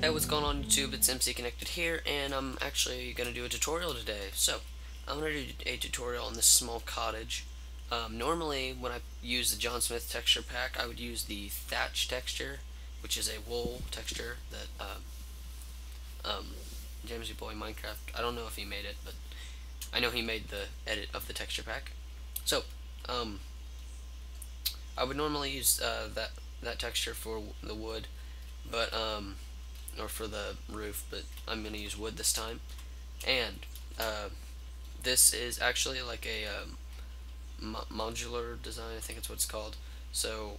Hey, what's going on YouTube? It's MC Connected here, and I'm actually going to do a tutorial today. So, I'm going to do a tutorial on this small cottage. Normally, when I use the John Smith texture pack, I would use the thatch texture, which is a wool texture that um, Jamesy Boy Minecraft, I don't know if he made it, but I know he made the edit of the texture pack. So, um, I would normally use that texture for the wood, but or for the roof, but I'm going to use wood this time. And uh, this is actually like a modular design, I think it's what it's called. So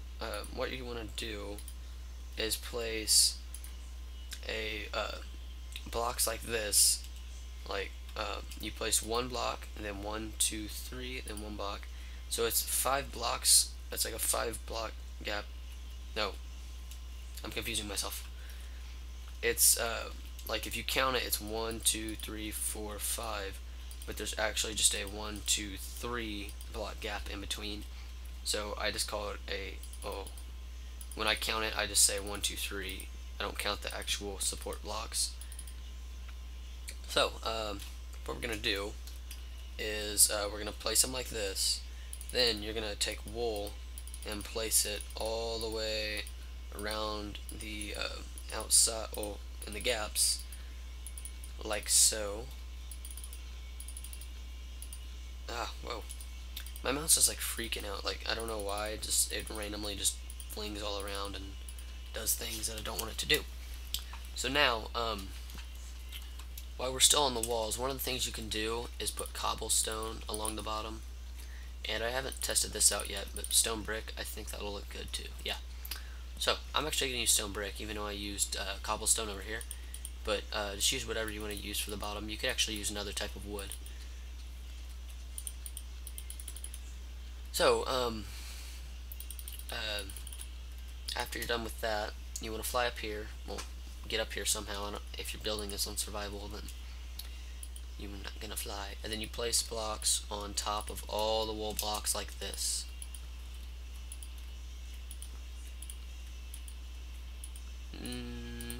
what you want to do is place a blocks like this, like you place one block and then one, two, three, then one block. So it's 5 blocks. That's like a 5 block gap. No, I'm confusing myself. It's like if you count it, it's 1, 2, 3, 4, 5, but there's actually just a 1, 2, 3 block gap in between. So I just call it a when I count it, I just say 1, 2, 3. I don't count the actual support blocks. So what we're gonna do is we're gonna place them like this. Then you're gonna take wool and place it all the way around the outside, or in the gaps, like so. Whoa. My mouse is like freaking out. Like, I don't know why. It randomly just flings all around and does things that I don't want it to do. So now, while we're still on the walls, one of the things you can do is put cobblestone along the bottom. And I haven't tested this out yet, but stone brick, I think that'll look good too. Yeah. So, I'm actually going to use stone brick, even though I used cobblestone over here. But just use whatever you want to use for the bottom. You could actually use another type of wood. So, after you're done with that, you want to fly up here. Well, get up here somehow. If you're building this on survival, then you're not going to fly. And then you place blocks on top of all the wool blocks like this.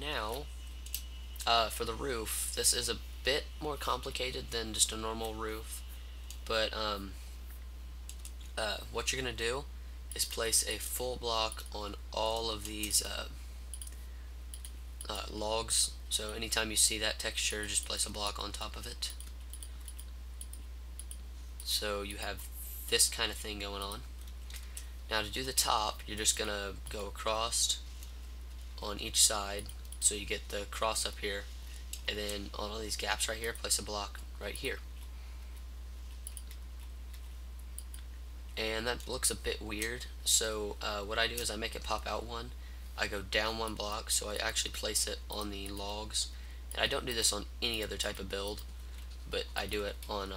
Now, for the roof, this is a bit more complicated than just a normal roof, but what you're going to do is place a full block on all of these logs. So anytime you see that texture, just place a block on top of it. So you have this kind of thing going on. Now to do the top, you're just going to go across on each side, so you get the cross up here, and then on all these gaps right here, place a block right here. And that looks a bit weird, so what I do is I make it pop out one. I go down one block, so I actually place it on the logs. And I don't do this on any other type of build, but I do it on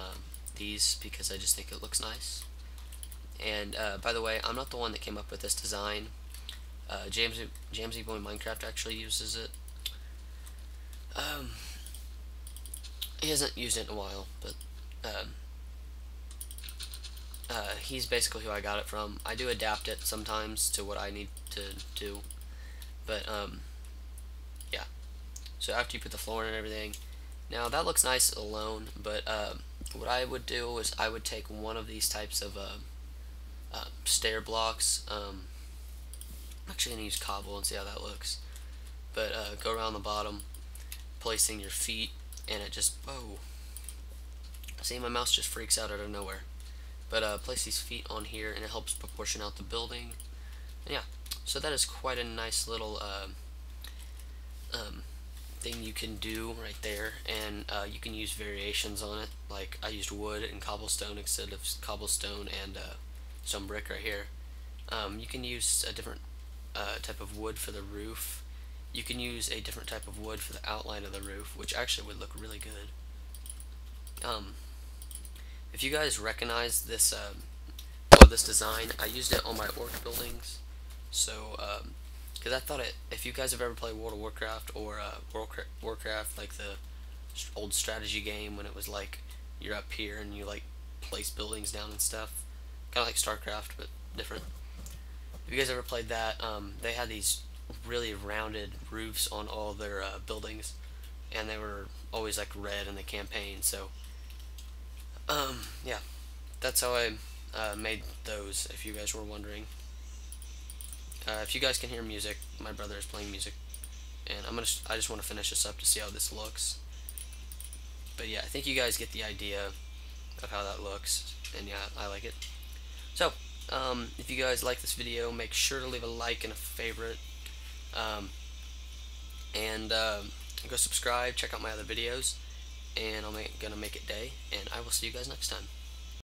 these because I just think it looks nice. And by the way, I'm not the one that came up with this design. Jamesy Boy Minecraft actually uses it. He hasn't used it in a while, but he's basically who I got it from. I do adapt it sometimes to what I need to do, but yeah. So after you put the floor in and everything, now that looks nice alone, but what I would do is I would take one of these types of stair blocks. I'm actually going to use cobble and see how that looks. But go around the bottom, placing your feet, and it just, whoa. See, my mouse just freaks out out of nowhere. But place these feet on here, and it helps proportion out the building. And yeah, so that is quite a nice little thing you can do right there. And you can use variations on it. Like, I used wood and cobblestone instead of cobblestone and stone brick right here. You can use a different type of wood for the roof. You can use a different type of wood for the outline of the roof, which actually would look really good. If you guys recognize this this design, I used it on my orc buildings. So because I thought if you guys have ever played World of Warcraft or Warcraft, like the old strategy game, when it was like you're up here and you like place buildings down and stuff, kind of like StarCraft but different. If you guys ever played that, they had these really rounded roofs on all their buildings, and they were always like red in the campaign. So yeah, that's how I made those. If you guys were wondering, if you guys can hear music, my brother is playing music, and I just want to finish this up to see how this looks. But yeah, I think you guys get the idea of how that looks, and yeah, I like it. So, if you guys like this video, make sure to leave a like and a favorite, um, and go subscribe, check out my other videos, and I'm gonna make it day, and I will see you guys next time.